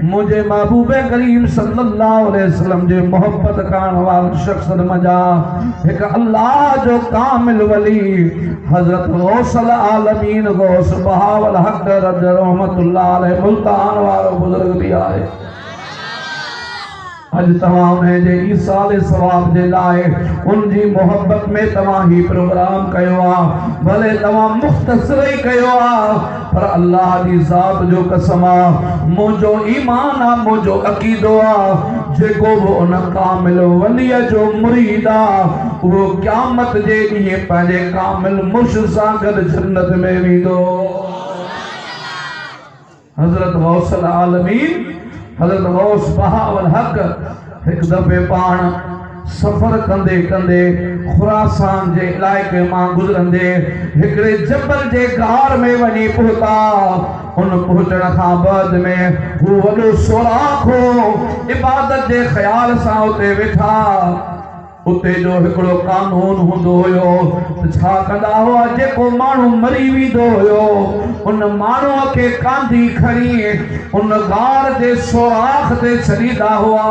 मुझे महबूब करीम सल्लल्लाहु अलैहि वसल्लम जे मोहब्बत करण वाले शख्स मजा एक अल्लाह जो कामिल वली हजरत गौसल आलमीन गौस बहावल हक रद रहमतुल्लाह अलैहि मुल्तान वारो बुजुर्ग भी आए। अज तमाम है जे ईसाले सवाब जे लाए उनकी मोहब्बत में तमाम ही प्रोग्राम कयो आ भले तमाम मुख्तसर ही कयो आ पर अल्लाह दी जात जो कसम आ मुझो ईमान आ मुझो अकीदो आ जेको वो उन कामिल वली जो मुरीद आ वो क़यामत जे ॾींहुं पंहिंजे कामिल मुर्शिद सां गॾु जन्नत में वेंदो। हजरत गौसल आलमीन हजरत गौस बहावल हक एक दफे पाण सफर कंदे कंदे खुरासान जे इलाके मां गुजरंदे हिकड़े जबल जे गार में वनी पहुता। उन पहुचण खां बाद में वो वडो सोराख हो इबादत जे ख्याल सां उते वेठा। उते जो हिकड़ो कानून हुंदो हुयो छा कंदा हुआ जेको माण्हू मरी वेंदो हुयो उन माण्हूअ खे कांधी खणी उन गार जे सोराख ते छॾींदा हुआ।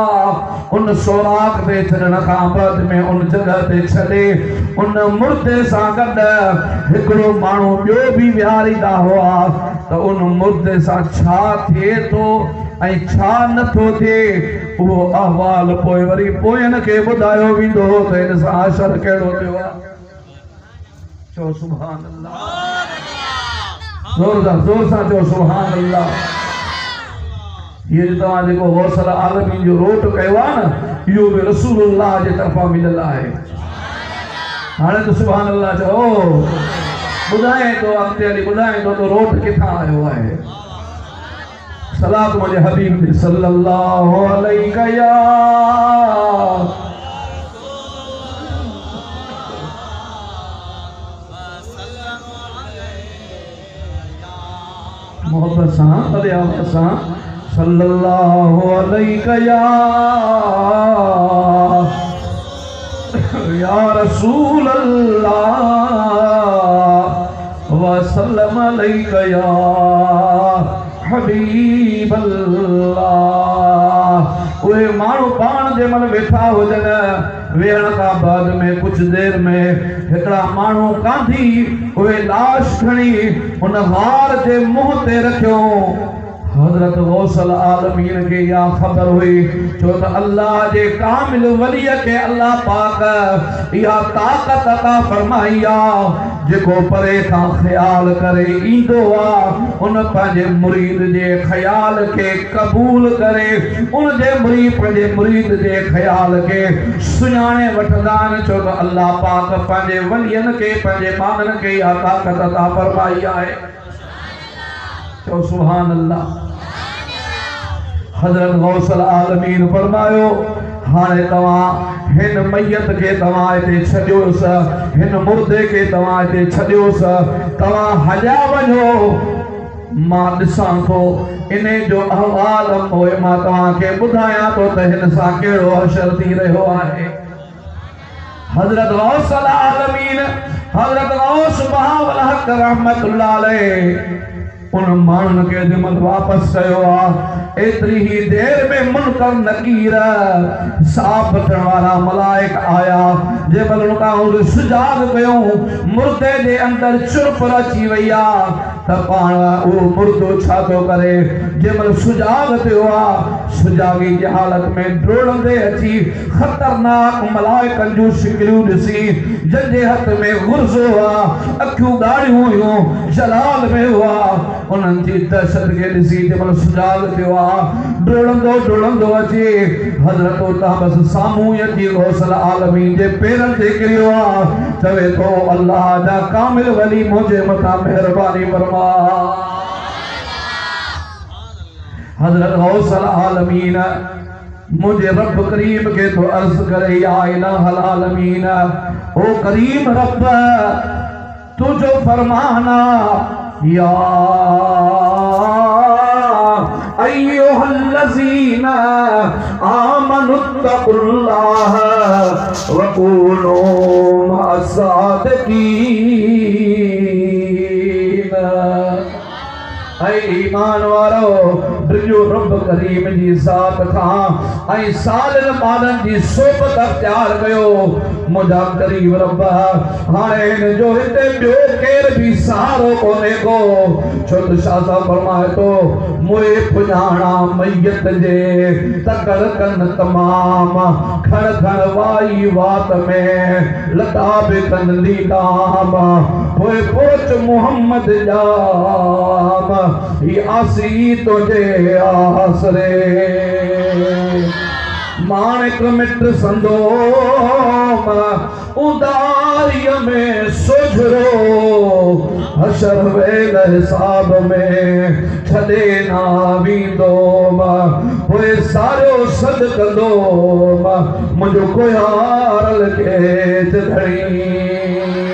उन सोराख ते छॾण खां बाद में उन जगह ते छॾे उन मुर्दे सां गॾु हिकड़ो माण्हू ॿियो बि विहारींदा हुआ त उन मुर्दे सां छा थिए थो ऐं छा नथो थिए वो अहवाल पोइ वरी पोयन खे ॿुधायो वेंदो त इन सां असर कहिड़ो थियो आहे। चओ सुभान अल्लाह, जोर सां चओ सुभान अल्लाह। ये तव्हां जेको गौसल आलमीन जो रोट कयो आहे न इहो बि रसूलुल्लाह जे तरफ़ां मिलियल आहे। हाणे त सुभान अल्लाह चओ ॿुधाए थो अॻिते हली ॿुधाए थो त रोट किथां आयो आहे। सलात मुझे हबीब सल्लल्लाहु अलैहि या मोहब्बत सां बलियावत सां सल्लल्लाहु अलैहि या रसूल अल्लाह व सल्लम अलैहि या हबीब अल्लाह। वे मानू पान जे मन वेठा हो जगह वेहण का बाद में कुछ देर में हिकड़ा मानू कांधी वे लाश खणी उन हार जे मुंह ते रखियो। हजरत गौसल आलमीन के या खबर हुई जो त अल्लाह जे कामिल वली के अल्लाह पाक या ताकत अता फरमाई आ जेको परे का ख्याल करे ईंदो आ उन पंहिंजे मुरीद जे ख्याल के कबूल करे उन जे मुरीद जे ख्याल के सुञाणे वठंदा आहिनि। छो त अल्लाह पाक पंहिंजे वलियन के पंहिंजे मानन के या ताकत अता फरमाई आहे। चओ सुभान अल्लाह। हजरत गौसल आलमीन फरमायो हाणे तव्हां हिन मैयत के तव्हां हिते छॾियोस हिन मुर्दे के तव्हां हिते छॾियोस तव्हां हलिया वञो मां ॾिसां थो इन जो अहवाल पोइ मां तव्हांखे ॿुधायां थो त हिन सां कहिड़ो हशर थी रहियो आहे। हजरत गौसल आलमीन हजरत गौस बहावल हक रहमतुल्लाह अलैहि उन माण्हुनि खे जमल वापस कयो आ। एतरी ही देर में मुनकर नकीर साफ वठण वारा मलाइक आया जमल उनका सुजाग कयो मुर्दे जे अंदर चुप अची वई आ त पाण वो मुर्दो छा थो करे जमल सुजाग थियो आ सुजागी जी हालत में डोड़ंदे अची खतरनाक मलाइकन जो शिकलियूं ॾिसी जंहिंजे हथ में गुर्ज़ो आ अखियूं ॻाढ़ियूं हुयूं जलाल में हुआ उन्हनि जी दहशत खे ॾिसी जमल सुजाग थियो आ डोड़ंदो अची हज़रत उतां बस साम्हूं ई अची गौसल आलमीन जे पेरनि ते किरियो आ चवे थो अल्लाह जा कामिल वली मुंहिंजे मथां महिरबानी फरमा। हज़रत गौसल आलमीन मुझे रब करीम के तो अर्ज करे या इलाहल आलमीन ओ करीम रब तुझो फरमाना या अय्युहल्लज़ीना आमनुत्तकुल्लाह वकूनू मअस्सादिकीन। ऐ ईमान वारो डिजो रब करीम जी ज़ात खां ऐं सालनि ॿारनि जी सोबत अख्तियार कयो मुंहिंजा करीब रब हाणे हिन जो हिते ॿियो केर बि सहारो कोन्हे को छो त शाह साहब फरमाए थो मोए पुॼाणा मैयत जे तकड़ कन तमाम खण खण वाई वात में लता बि कन लीलाम पोइ पहुच मोहम्मद जाम ही आसी तुझे आसरे माणिक मिट संदोम उदारीअ में सोझरो हशर वेल हिसाब में छॾे ना वेंदोम पोइ सारियो सॾ कंदोम मुंहिंजो कोयारल खे धड़ी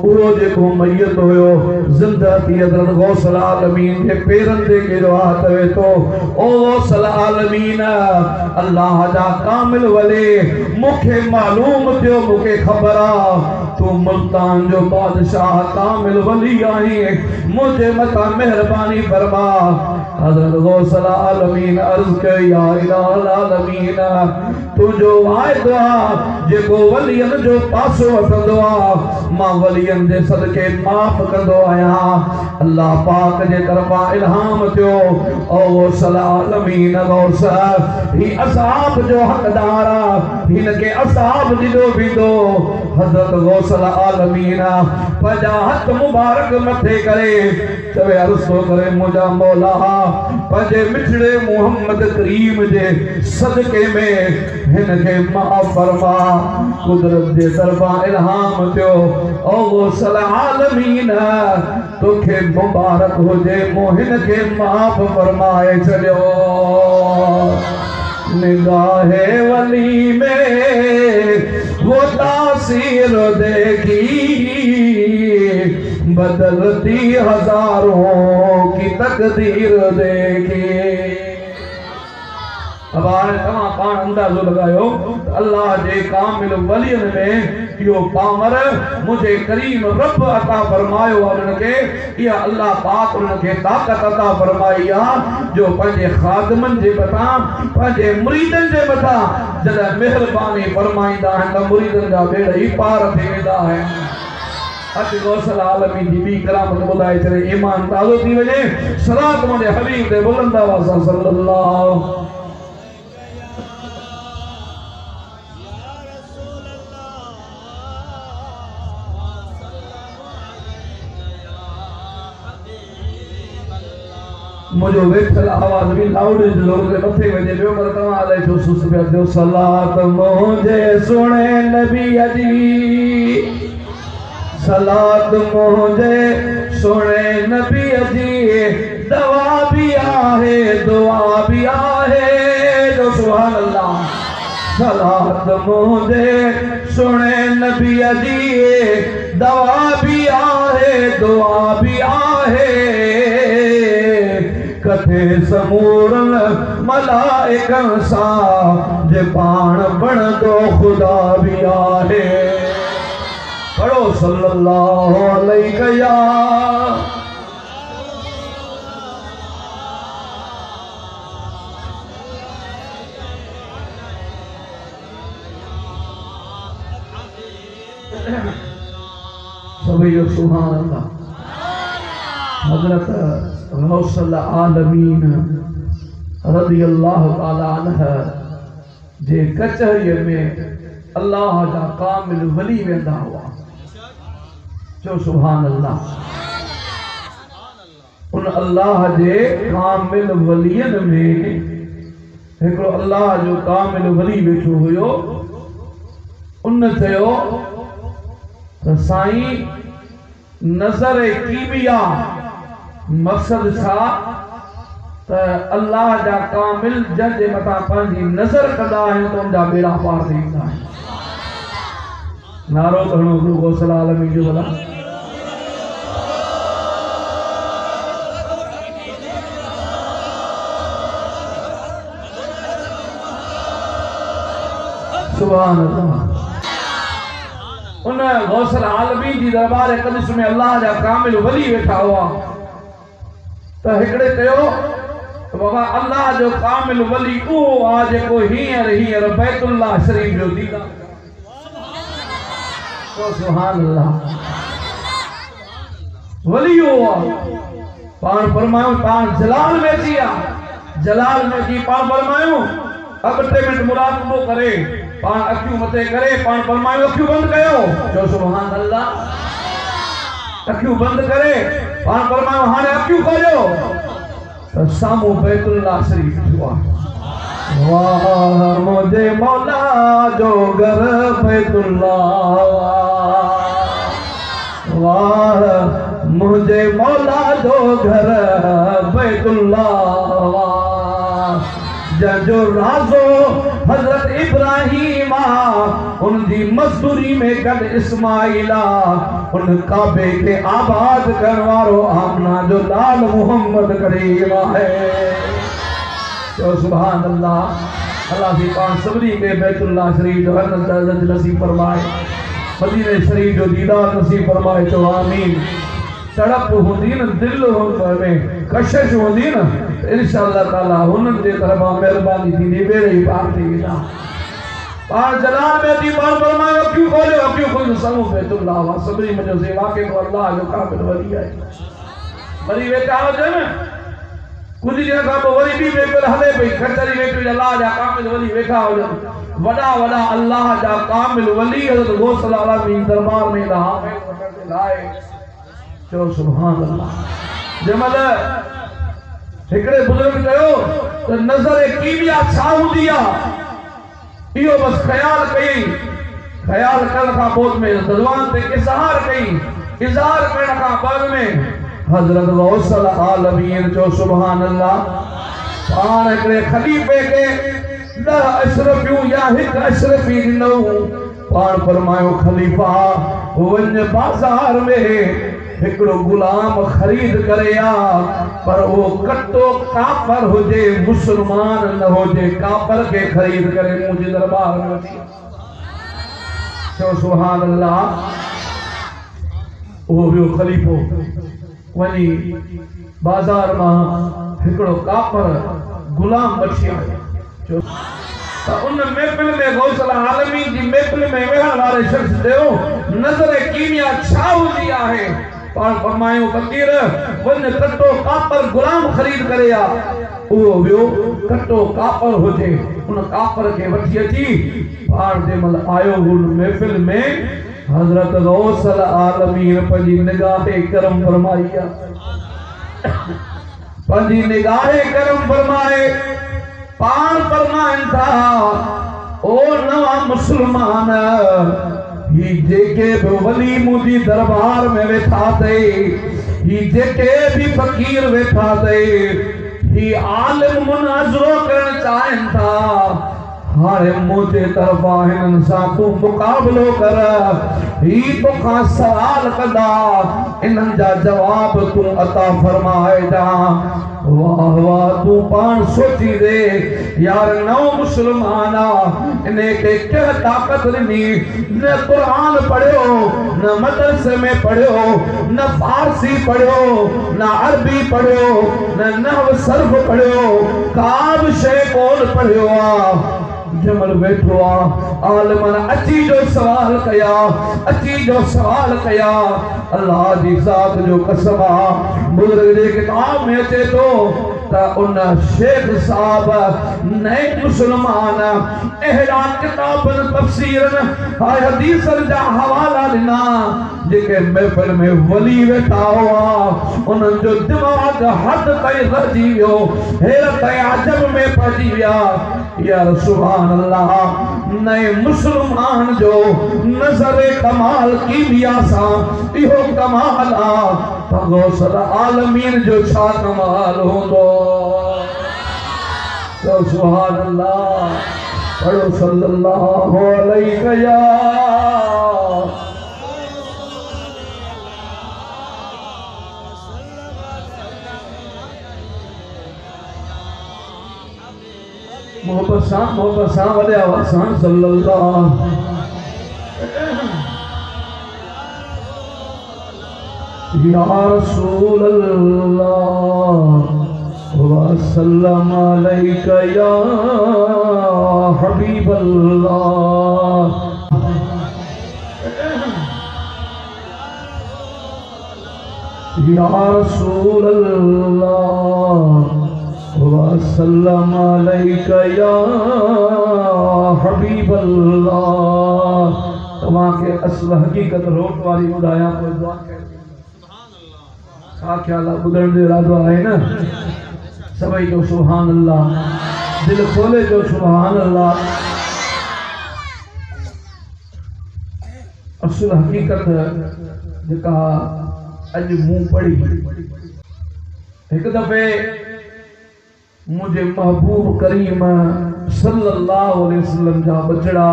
वो जेको मैयत हुयो जिंदा थी हज़रत गौसल आलमीन के पेरनि ते केरो हाथ वेठो ओ गौसल आलमीन अल्लाह जा कामिल वले मूंखे मालूम थियो मूंखे ख़बर आ तू मुल्तान जो बादशाह कामिल वली आही मुझे मथा मेहरबानी फरमा हज़रत गौसल आलमीन अर्ज़ कई या इलाह आलमीन तुझो वाइदो आ जेको वलियन जो पासो वठंदो आ मां वलियन जे सदके माफ़ कंदो आहियां अल्लाह पाक जे तरफां इल्हाम थियो ओ गौसल आलमीन गौस ही असाब जो हक़दार आ हिन के असाब ॾिनो वेंदो हज़रत गौसल आलमीन पंहिंजा हथ मुबारक मथे करे चवे अर्ज़ थो करे मुंहिंजा मौला पंहिंजे मिठड़े मोहम्मद करीम जे सदके में हिन के माफ़ फरमा कुदरत जे तरफां इल्हाम थियो ओ गौसल आलमीन तोखे मुबारक हुजे मूं हिन के माफ़ फरमाए छॾियो निगाहे वली में वो तासीर देखी बदलती हजारों की तकदीर देखी अब हाणे तव्हां पाण अंदाज़ो लगायो अल्लाह जे कामिल वलियन में इहो पावर मुझे करीम रब अता फरमायो और उनके या अल्लाह पाक उनके ताकत अता फरमाई आ जो पंहिंजे खादमन जे मथां पंहिंजे मुरीदन जे मथां जॾहिं मेहरबानी फरमाईंदा आहिनि त मुरीदन जा बेड़ा ई पार थी वेंदा आहिनि अज गौसल आलमीन जी बी करामत ॿुधाए छॾे ईमान ताज़ो थी वञे सलात मुंहिंजे हबीब ते बुलंद आवाज़ सां सल्लल्लाहु मुझो वेठल आवाज भी लाउड जोर से मथे वजे बियो पर तवा अले जो सुस पे जो सलात मुझे सुने नबी जी सलात मुझे सुने नबी जी दवा भी आहे दुआ भी आहे जो सुभान अल्लाह सलात मुझे सुने नबी जी दवा भी आहे दुआ भी आहे कथे समूरन मलाइकन सा जे पाण बणदो खुदा भी आहे पढ़ो सल्लल्लाहु अलैहि या सभी सुभान अल्लाह हजरत गौसल आलमीन रज़ी अल्लाह ताला अन्हा जे कचहरीअ में अल्लाह जा कामिल वली वेंदा हुआ जो सुभान अल्लाह उन अल्लाह जे कामिल वलियन में हिकिड़ो अल्लाह जो कामिल वली वेठो हुयो उन चयो त साईं नज़र कीमिया मकसद छा त अल्लाह जा कामिल जंहिंजे मथां पंहिंजी नज़र कंदा आहिनि त उनजा बेड़ा पार थी वेंदा आहिनि नारो खणो गुरु गौसल आलमीन जो भला सुभान अल्लाह उन गौसल आलमीन जी दरबार क़दस में अल्लाह जा कामिल वली वेठा हुआ तो हिकड़े कयो बाबा अल्लाह जो कामिल वली वो आज को हींअर बैतुल्लाह शरीफ जो दीदा तो सुभान अल्लाह वली हुआ पान फरमायो पान जलाल में जिया जलाल में जी पान फरमायो अब 3 मिनट मुराकबो करे पान अखियूं मथे करे पान फरमायो अखियूं बंद कयो जो सुभान अल्लाह अखियूं बंद करे पान फरमायो हाने अखियूं खोलियो तो सामू बैतुल्लाह शरीफ हुआ वाह मुझे मौला जो घर बैतुल्लाह वाह मुझे मौला जो घर बैतुल्लाह जो राजो हजरत इब्राहिमा उनकी मजदूरी में कद इस्माइला उन काबे के आबाद करवारो आमना जो लाल मोहम्मद करीम है तो सुभान अल्लाह अल्लाह की पान सबरी के बैतुल्लाह शरीफ जो हर नसीब फरमाए मदीने शरीफ जो दीदार नसीब फरमाए तो आमीन तड़प होंदी न दिल में कशिश होंदी न इंशाअल्लाह ताला उन्हनि जे तरफ़ मेहरबानी थींदी बेड़े ही पार थी वेंदा पार जलाल में थी पार फरमायो अखियूं खोलियो समूह बैतुल्लाह वा सबरी मुंहिंजो सेवा के को अल्लाह जो काबिल वली आहे वरी वेठा हुजनि कुछ ॾींहं खां पोइ वरी ॿी महफ़िल हले पई खचरी वेठी अल्लाह जा कामिल वली वेठा हुजनि वॾा वॾा अल्लाह जा कामिल वली हज़रत गौस आलमी दरबार में लाए चो सुभान अल्लाह जमल हिकड़े बुजुर्ग कयो तो नजर कीमिया छा हुंदी आहे इहो बस ख्याल कई ख्याल करण खां पोइ में ज़बान ते इज़हार कई इज़हार करण खां बाद में हजरत गौस आलमीन जो सुभान अल्लाह पान हिकड़े खलीफे के 10 अशरफियूं या 1 अशरफी ॾिनो पान फरमायो खलीफा वञ बाज़ार में हिकड़ो गुलाम खरीद करे पर वो कट्टो काफर हुजे मुसलमान न हुजे काफर के खरीद करे मुझे दरबार में तो सुभान अल्लाह वो भी खलीफो वनी बाजार में हिकड़ो काफर गुलाम बची आयो उन महफिल में गौसल आलमीन जी महफिल में वेहण वाले शख्स देओ नजर कीमिया छा हुंदी आहे पान फरमायो फकीर वन कट्टो कापर गुलाम खरीद करे वो वियो कट्टो कापर हुजे उन कापर के वठी अची पान दे मल आयो उन महफिल में हजरत गौसल आलमीन पंजी निगाहे करम फरमाइया पंजी निगाहे करम फरमाए पान फरमाइन था ओ नवा मुसलमान ही जेके भी वली मुझी दरबार में वेठा थे ही जेके भी फकीर वेठा थे ही आलिम मुनाज़रो करण चाहन था हारे मुझे तरफा हिनन सा तू मुकाबलो कर ही तो का सवाल कदा इनन जा जवाब तू अता फरमाए जा वाह वाह तू पान सोची दे यार नौ मुसलमाना इन्हें के क्या ताकत नहीं न कुरान पढ़ो न मदरसे में पढ़ो न फारसी पढ़ो न अरबी पढ़ो न नहव सर्फ पढ़ो काब शे कौन पढ़ो जमल बैठो आलमन अची जो सवाल कया अल्लाह दी जात जो कसम बुजुर्ग जे किताब में अचे तो उन शेख साहब नए मुसलमान अहड़ा किताबन तफसीरन हाय हदीसन जा हवाला दिना जेके महफिल में वली वेठा हुआ उन जो दिमाग हद ताईं रहिजी वियो हैरत अजब में पहुंची विया यार सुभान अल्लाह नए मुसलमान जो नजर कमाल कीमिया सा इहो कमाल आ गौसल आलमीन जो छा कमाल होंदो तो सुभान अल्लाह पढ़ो सल्लल्लाहु अलैहि या मोहब्बत सा वडे आवाज़ सा सल्लल्लाहु या रसूल अल्लाह वसल्लम अलैका या हबीब अल्लाह। या रसूल अल्लाह वसल्लम अलैका या हबीब अल्लाह। तव्हां के असल हकीकत रोट वाली ॿुधायां पोइ दुआ कयो। छा ख्याल आहे? ॿुधण जो इरादो आहे न? सभई जो सुभान अल्लाह, दिल खोले जो सुभान अल्लाह। असल हकीकत जेका अॼु मूं पढ़ी, हिकु दफ़े मुझे महबूब करीम सल्लल्लाहु अलैहि वसल्लम जा बचड़ा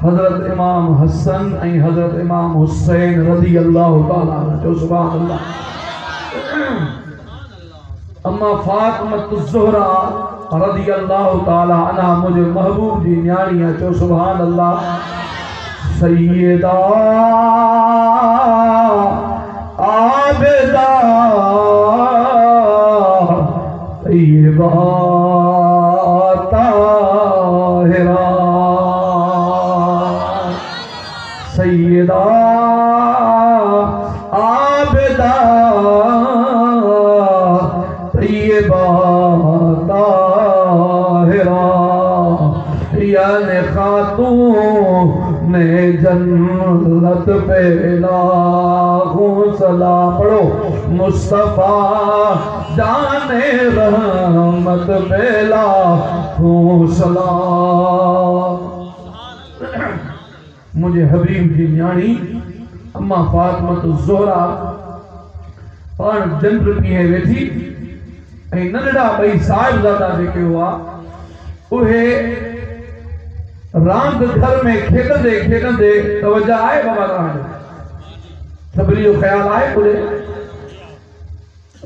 हजरत इमाम हसन ऐं हजरत इमाम हुसैन रज़ी अल्लाह ताला जो सुभान अल्लाह। अम्मा फातिमा ज़ुहरा रज़ी अल्लाह ताला अन्हा मुझे महबूब जी न्याणी है जो सुभान अल्लाह। सैयदा आबिदा तैयबा ताहिरा, सैयदा आबिदा तैयबा ताहिरा, याने खातून ने जन्नत पे लाखों सलाम पढ़ो। मुस्तफा जाने रहमत पे लाखों सलाम। मुझे हबीब जी न्याणी अम्मा फातिमा ज़ुहरा पाण जंड पीए वेठी ऐं नंढड़ा ॿई साहिबज़ादा जेके हुआ उहे रांद घर में खेॾंदे खेॾंदे तवज्जो आहे बाबा तव्हांजो? सभिनी जो ख्याल आहे? बोले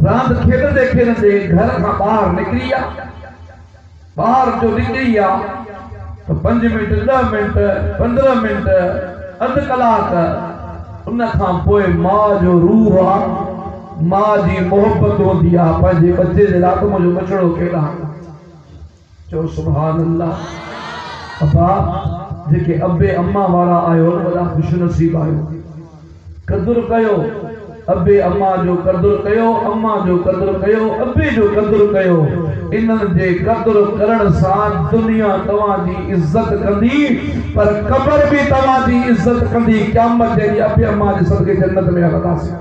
रांद खेॾंदे खेॾंदे घर खां ॿाहिरि निकिरी विया। ॿाहिरि जो निकिरी विया तो 5 मिनट 10 मिनट 15 मिनट अधु कलाक उन खां पोइ मां जो रूह आहे, मां जी मोहब्बत होंदी आहे पंहिंजे बच्चे जे लाइ। मुंहिंजो बचड़ो केॾा चओ सुभान अल्लाह। अबा जेके अबे अम्मा वारा आयो वॾा खुशनसीब आयो। कदुर कयो अबे अम्मा जो, कदुर कयो अम्मा जो, कदुर कयो अबे जो, कदुर कयो। इन्हनि जे कदुर करण सां दुनिया तव्हां जी इज्जत कंदी, पर क़ब्र भी तव्हां जी इज्जत कंदी। क़यामत जे ॾींहुं अबे अम्मा जे सदके जन्नत में हलंदासीं।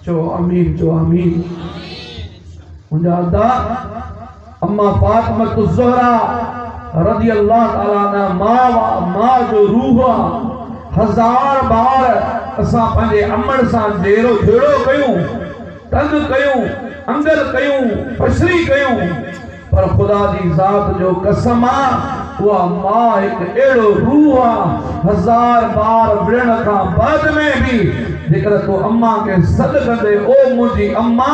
चो आमीन, चो आमीन। मुंहिंजा अदा अम्मा फातिमा ज़ुहरा रज़ी अल्लाह ताला अन्हा मां जो रूह आहे। 1000 बार असां पंहिंजे अमड़ सां ढेरो कयूं, तंग कयूं, अंगल कयूं, पछरी कयूं, पर खुदा जी ज़ात जो कसम आहे उहा मां हिकु अहिड़ो रूह आहे। 1000 बार विढ़ण खां बाद में भी जेकर तूं अम्मा खे सॾु कंदे ओ मुंहिंजी अम्मा,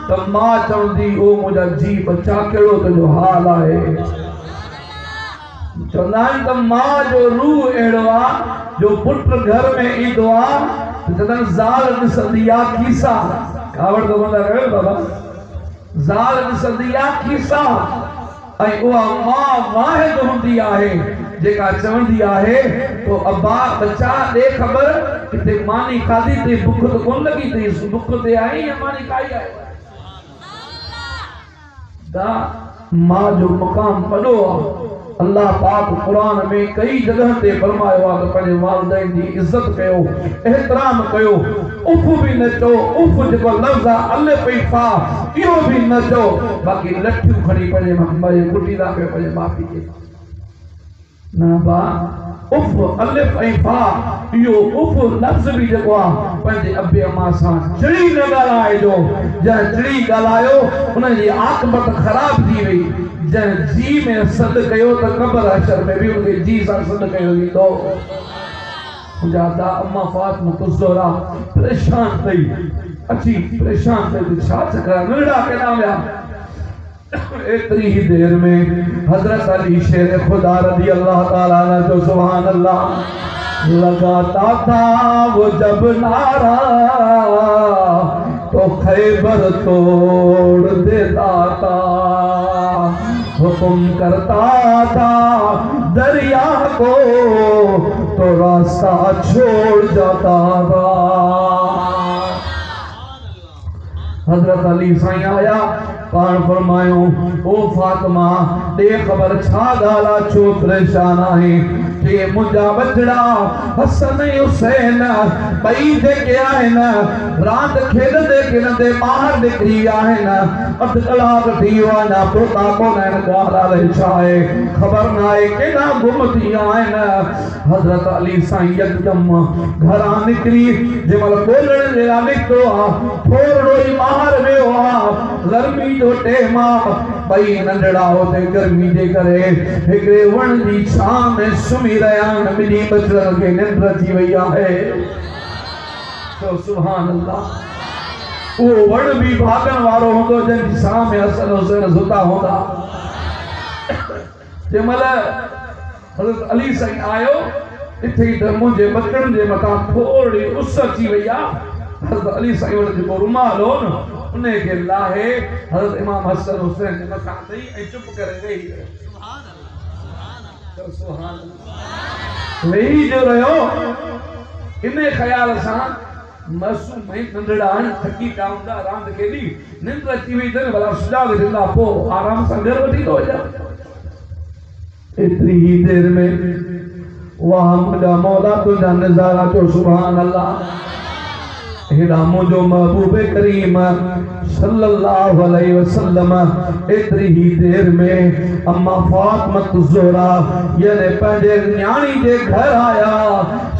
त मां चवंदी ओ मुंहिंजा जी बचा कहिड़ो तुंहिंजो हाल आहे। चवंदा आहिनि त मां जो रूह अहिड़ो आहे जो पुट घर में ईंदो आहे जॾहिं ज़ाल ॾिसंदी आहे खीसा, कावड़ तो बंदा कयो बाबा, ज़ाल ॾिसंदी आहे खीसा, ऐं उहा मां वाहिद हूंदी आहे जेका चवंदी आहे तो अब्बा बच्चा दे ख़बर किथे मानी खाधी ते बुख तो कोन लगी थी, बुख ते आई या मानी खाई आई। दा मां जो मकाम वॾो आहे। अल्लाह पाक कुरान में कई जगह ते फरमायो आहे त पंहिंजे वालिदैन जी इज्जत कयो, एहतराम कयो। उफ भी न चओ, उफ जेको लफ़्ज़ आहे अलिफ ऐं फा इहो भी न चओ, बाक़ी लठियूं खणी पंहिंजे कुटींदा कयो पंहिंजे माउ पीउ खे। न बा उफ अलिफ ऐं फा इहो उफ लफ़्ज़ भी जेको आहे पंहिंजे अबे अम्मा सां चिड़ी न ॻाल्हाइजो। जंहिं चिड़ी ॻाल्हायो उनजी आक़िबत ख़राब थी वई। जंहिं जी में सॾु कयो त क़ब्र हशर में भी उनखे जी सां सॾु कयो वेंदो। मुंहिंजा अम्मा फातिमा ज़ुहरा परेशान थई, अची परेशान थई, छा चक्कर नंढड़ा केॾा विया। एतरी ही देर में हजरत अली शेर खुदा रज़ी अल्लाह ताला अन्हु जो सुभान अल्लाह लगाता था वो जब नारा तो खैबर तोड़ देता था, हुक्म करता था दरिया को तो रास्ता छोड़ जाता था। हजरत अली साईं आया पाण फरमायो ओ फातिमा दे खबर छा गाला छो परेशान आहे कि मुंहिंजा बचड़ा हसन ऐं हुसैन ॿई जेके आहिनि राति खेॾंदे खेॾंदे ॿाहिरि निकिरी विया आहिनि, अधु कलाक थी वियो आहे अञा पहुता कोन आहिनि, ॻाल्हि अलाए छा आहे ख़बर न आहे केॾा गुम थी विया आहिनि। हज़रत अली साईं यकदमि घरां निकिरी जंहिंमहिल ॻोल्हण जे लाइ निकितो आहे थोरो ई ॿाहिरि वियो आहे, गर्मी जो टेम आहे, ॿई नंढड़ा हुते गर्मी जे करे हिकिड़े वण जी छांव में सुम्ही रहिया आहिनि, ॿिन्ही बचड़नि खे निंड अची वई आहे। तो सुभान अल्लाह वो वण भी भागण वारो होंदो जंहिंजी छांव में हसन हुसैन सुता होंदा। जंहिंमहिल हज़रत अली साईं आयो इथे त मुंहिंजे बचड़नि जे मथां थोरी उस अची वई आहे। हज़रत अली साईं वटि जेको रुमाल हो न उन खे लाहे हज़रत इमाम हसन हुसैन जे मथां ॾेई ऐं चुप करे वेही रहियो। सुभान अल्लाह वेही जो रहियो इन ख़्याल सां मासूम ऐं नंढड़ा आहिनि थकी पिया हूंदा रांदि खेॾी निंड अची वई अथनि भला सुजा विझंदा पोइ आराम सां घर वठी थो वञा। एतिरी ही देर में वाह मुंहिंजा मौला तुंहिंजा नज़ारा जो सुभान अल्लाह हेड़ा मुझो महबूब करीम सल्लल्लाहु अलैहि वसल्लम एतरी ही देर में अम्मा फातिमा ज़ोहरा यानी पंहिंजे न्याणी जे घर आया।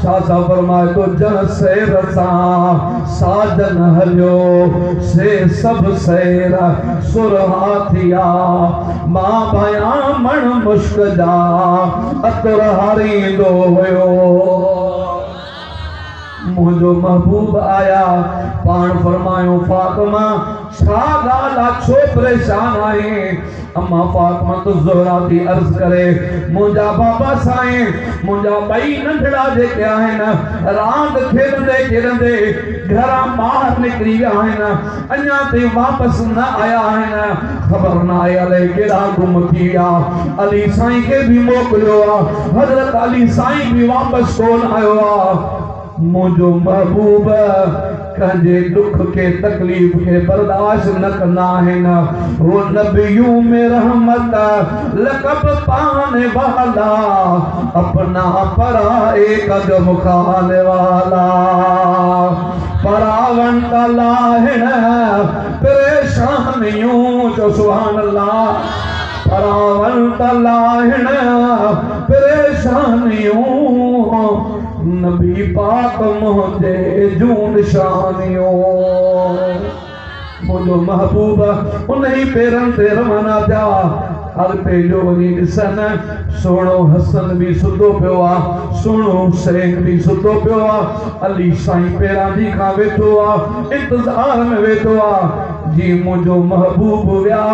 शासा फरमाए तो जन से रसा साजन हलियो से सब सैर सुरहा थिया मां भया मण मुश्क जा अतर हारींदो हुयो। मुझो महबूब आया पान फरमायो फातिमा छा ॻाल्हि आहे छो परेशान आहे। अम्मा फातिमा तो ज़ोहरा थी अर्ज़ करे मुंहिंजा बाबा साईं मुंहिंजा ॿई नंढड़ा जेके आहिनि रांदि खेॾंदे खेॾंदे घरां ॿाहिरि निकिरी विया आहिनि, अञा ताईं वापसि न आया आहिनि, ख़बर न आहे अलाए केॾा गुम थी विया। अली साईं खे बि मोकिलियो आहे, हज़रत अली साईं बि वापसि कोन आयो आहे। मुझो महबूब कंहिंजे दुख के तकलीफ़ के बर्दाश्त न कंदा आहिनि, वो नबियूं में रहमत लक़ब पाने वाला अपना पराए कदम खाने वाला परावन का लाहिण परेशानियों जो सुभान अल्लाह परावन का लाहिण परेशानियों नबी पाक मुझे जूं निशानियों। मुझो महबूब उन ही पेरन ते रवाना थिया। हर पेजो वञी ॾिसनि सोणो हसन भी सुतो पियो आहे, सोणो हुसैन भी सुतो पियो आहे। अली साईं पेरां दी खां वेठो आहे, इंतज़ार में वेठो आहे जी मुझो महबूब विया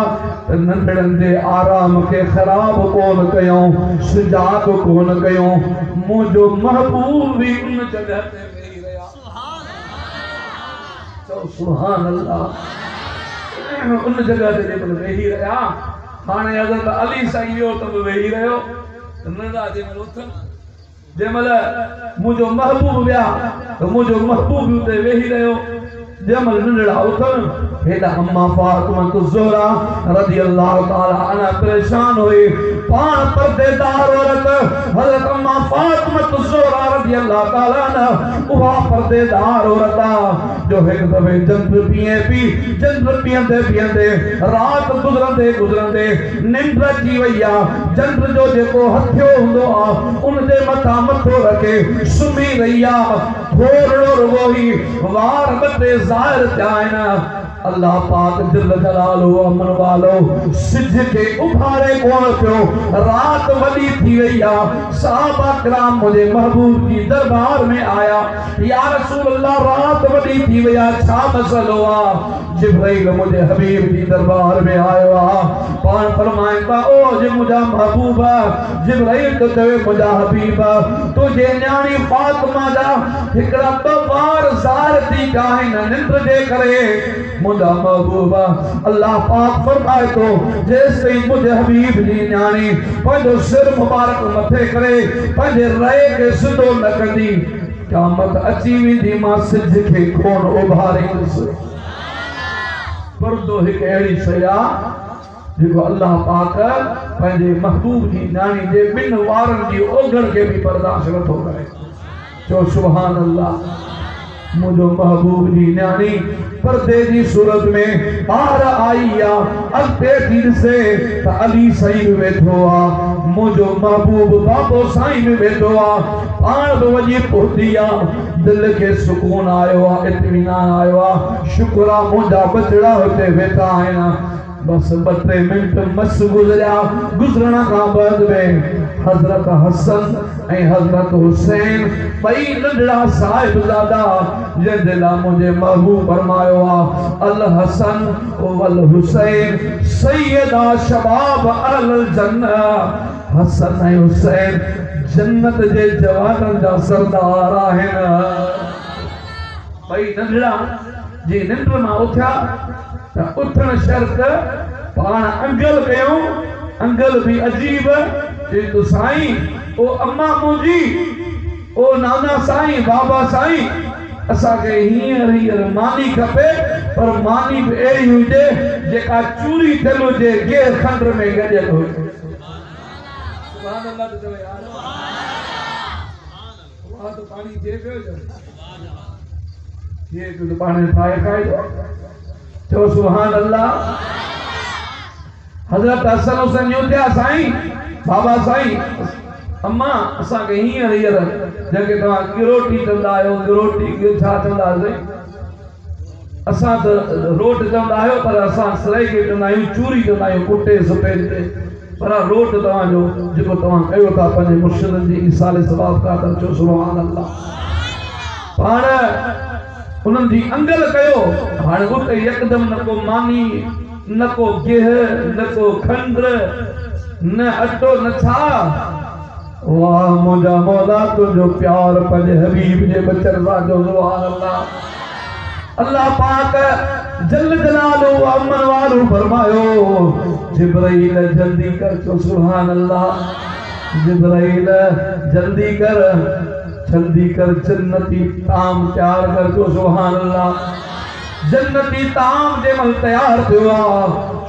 त नंढड़नि जे आराम के ख़राब कोन कयूं, सुजाग कोन कयूं। मुझो महबूब भी उन जगह ते वेही रहिया। सुभान अल्लाह उन जगह ते जेको वेही रहिया हाणे हज़रत अली साईं वियो त वेही रहियो नंढड़ा जंहिंमहिल उथनि जंहिंमहिल मुंहिंजो महबूब विया त मुंहिंजो महबूब उते वेही रहियो। जंहिंमहिल नंढड़ा उथनि हेॾा अम्मा फातिमा ज़ोहरा रज़ी अल्लाह ताला अन्हा परेशान हुई। पाण पर्देदार औरत हज़रत अम्मा फातिमा ज़ोहरा रज़ी अल्लाह ताला अन्हा उहा पर्देदार औरत जो हिकु दफ़े चंद्र पीअंदे पीअंदे रात गुज़रंदे गुज़रंदे निंड अची वई आहे। चंद्र जो जेको हथियो हूंदो आहे उन जे मथां मथो रखे सुम्ही रही आहे। थोरो रुगो ई वार ॿ टे ज़ाहिर थिया आहिनि। अल्लाह पाक जल जलालहु अमन वालो सिज के उभारे कोन पियो। रात वॾी थी वई आहे। सहाबा किराम मुझे महबूब जी दरबार में आया, या रसूल अल्लाह रात वॾी थी वई आहे, छा मसलो आहे। जिब्राइल मुझे हबीब जी दरबार में आयो आहे। पान फरमाइबा ओ जे मुझा महबूबा जिब्राइल तो चवे मुझा हबीबा तुझे न्याणी फातिमा जा हिकड़ा बार ज़ार थी गाहिन निंद जे करे मुझा महबूबा अल्लाह पाक फरमाए तो जैसे ही मुझे हबीब जी न्याणी पंहिंजो सिर मुबारक मथे करे पंहिंजे रहे के सिधो न कंदी क़यामत अची वेंदी मां सिज खे कोन उभारींदुसि पर्दो हिकु अहिड़ी शइ आहे जेको अल्लाह पाक पंहिंजे महबूब जी न्याणी जे ॿिनि वारनि जी ओघड़ खे बि बर्दाश्त नथो करे चओ सुभान अल्लाह मुझो महबूब जी न्याणी पर्दे जी सूरत में ॿार आई आहे अॻिते थी ॾिसे त अली साईं बि वेठो आहे मुझो महबूब बाबो साईं बि वेठो आहे पाण बि वञी पहुती आहे दिल खे सुकून आयो आहे इत्मीनान आयो आहे शुक्र आहे मुंहिंजा बचड़ा हुते वेठा आहिनि बस 2-3 मिनट मस गुजरिया गुजरण का बाद में हजरत हसन ए हजरत हुसैन बई नंढड़ा साहिबजादा जे दिला मुझे महबूब फरमायो अल हसन वल हुसैन सैयदा शबाब अल जन्नत हसन ए हुसैन जन्नत जे जवानन जा सरदार आहिन बई नंढड़ा जी निंड मां उठा उठण शर्त पाण अंगल कयूं अंगल भी अजीब जे तो साईं ओ अम्मा मुंजी ओ नाना साईं बाबा साईं असा के हींअर मानी खपे पर मानी भी एड़ी हुजे जेका चूरी थियल हुजे गेर खंड में गजल हुजे सुभान अल्लाह तो चवे यार वहां तो पानी दे पियो ये तो पानी ठाए खाए तो सुभान अल्लाह हजरत हसन हुसैन यूं साईं बाबा साईं अम्मा असा के हींअर जंहिंखे तव्हां गिरोटी चवंदा आहियो गिरोटी छा चवंदा आहियो असां त रोट चवंदा आहियो पर असां सराई खे चवंदा आहियूं चूरी चवंदा आहियूं कुटे सफ़ेद ते पर रोट तव्हांजो जेको तव्हां कयो था पंहिंजे मुर्शिदनि जी इसाले सवाब का त चओ सुभान अल्लाह पाण उन्हनि जी अंगल कयो हाणे उते यकदम न को मानी न को गिह न को खंड न अटो न छा वाह मुंहिंजा मौला तुंहिंजो प्यार पंहिंजे हबीब जे बचन सां जो सुभान अल्लाह अल्लाह पाक जल जलालो अमन वारो फरमायो जिब्राइल जल्दी कर चो सुभान अल्लाह जिब्राइल जल्दी कर जन्नती ताम तैयार कर दो सुभान अल्लाह जन्नती ताम जेमल तैयार थिया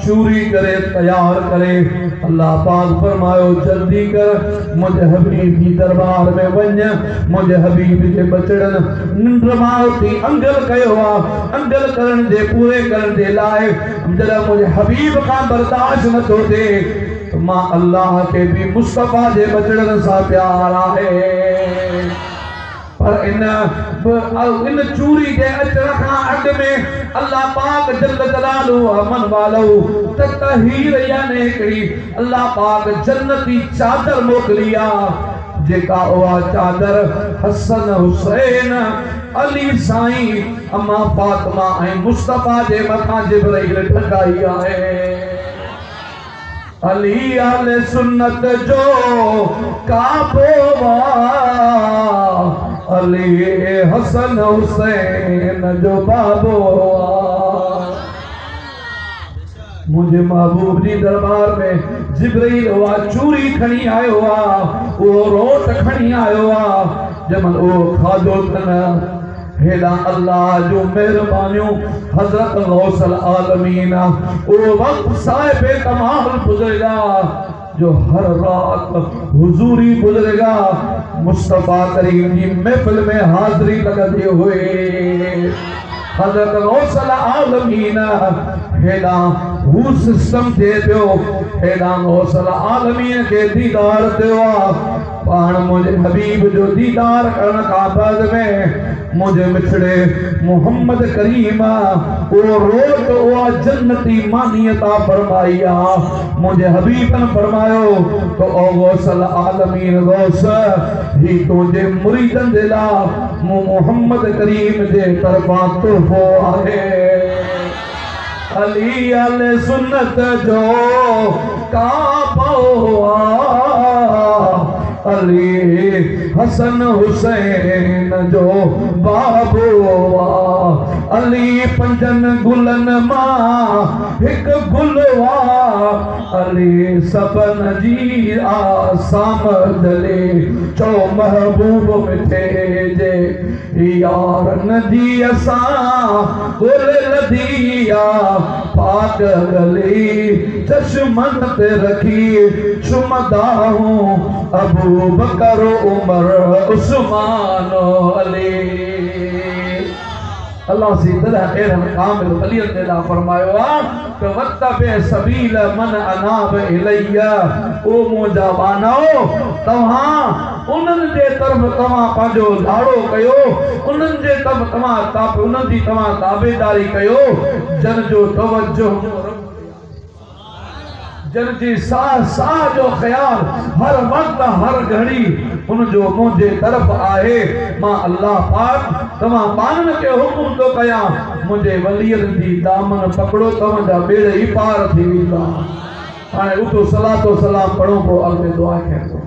चूरी करे तैयार करे अल्लाह पाक फरमायो जल्दी कर मुझे हबीब जी दरबार में वञ मुझे हबीब जे बचड़न निंड मां उथी अंगल कयो अंगल करण जे पूरे करण जे लाए जरा मुझे हबीब का बर्दाश्त न थो थे तो मां अल्लाह के भी मुस्तफा जे बचड़न सा प्यार आहे पर इन चूरी के अचण खां अॻु में अल्लाह पाक जल जलालू अमन वालो तहीर याने हिकिड़ी अल्लाह पाक जन्नती चादर मोकिली आहे जेका उहा चादर हसन हुसैन अली साईं अम्मा फातिमा ऐं मुस्तफा जे मथां जिब्राइल ठकाई आहे अली आले सुन्नत जो काबो अली हसन हुसैन जो बाबो मुझे महबूब जी दरबार में जिब्राइल हुआ चूरी खणी आयो वो रोट खणी आयो जमन वो खाधो तन हेला अल्लाह जो मेहरबानियों हजरत गौसल आलमीन वो वक्त साहिब कमाल गुजरेगा जो हर रात हुजूरी गुजरेगा मुस्तफा करीम की महफिल में हाजिरी लगते हुए हजरत गौसल आलमीन हेला वो सिस्टम थे पियो हेला गौसल आलमीन के दीदार थियो पान मुझे हबीब जो दीदार करण का बाद में मुझे मिठड़े मोहम्मद करीमा वो रोट वो जन्नती मानियता फरमाइया मुझे हबीबन फरमायो तो ओ गौसल आलमीन गौस ही तुझे मुरीदन दिला मोहम्मद करीम जे तरफा तोहफो आहे अली अल सुन्नत जो काबो अली हसन हुसैन जो बाबो अली पंजन गुलन मां हिक गुलवा अली सबन जी आसामदले चो महबूब मिठे जे यारन जी असा गुल लदिया पाक गली चश्मन पे रखी शुमदा हूँ अबू बकर उमर उस्मान अली अल्लाह सी तरह एरन कामिल अली अल्लाह फरमायो तो वत्तबे सबील मन अनाब इलैया ओ मुंजा बानो तव्हां उन्हनि जे तरफ़ तव्हां पंहिंजो लाड़ो कयो उन्हनि जे तरफ़ तव्हां उन्हनि जी तव्हां ताबेदारी कयो जन जो तवज्जो जन जी साह जो ख्याल हर वक्त हर घड़ी उन जो मुझे तरफ आहे मां अल्लाह पाक तव्हां पानन के हुकुम तो कया मुझे वलियन जी दामन पकड़ो तव्हांजा बेड़े ही पार थी वेंदा हाणे उठो सलातो सलाम पढ़ो पोइ अॻिते दुआ कयो।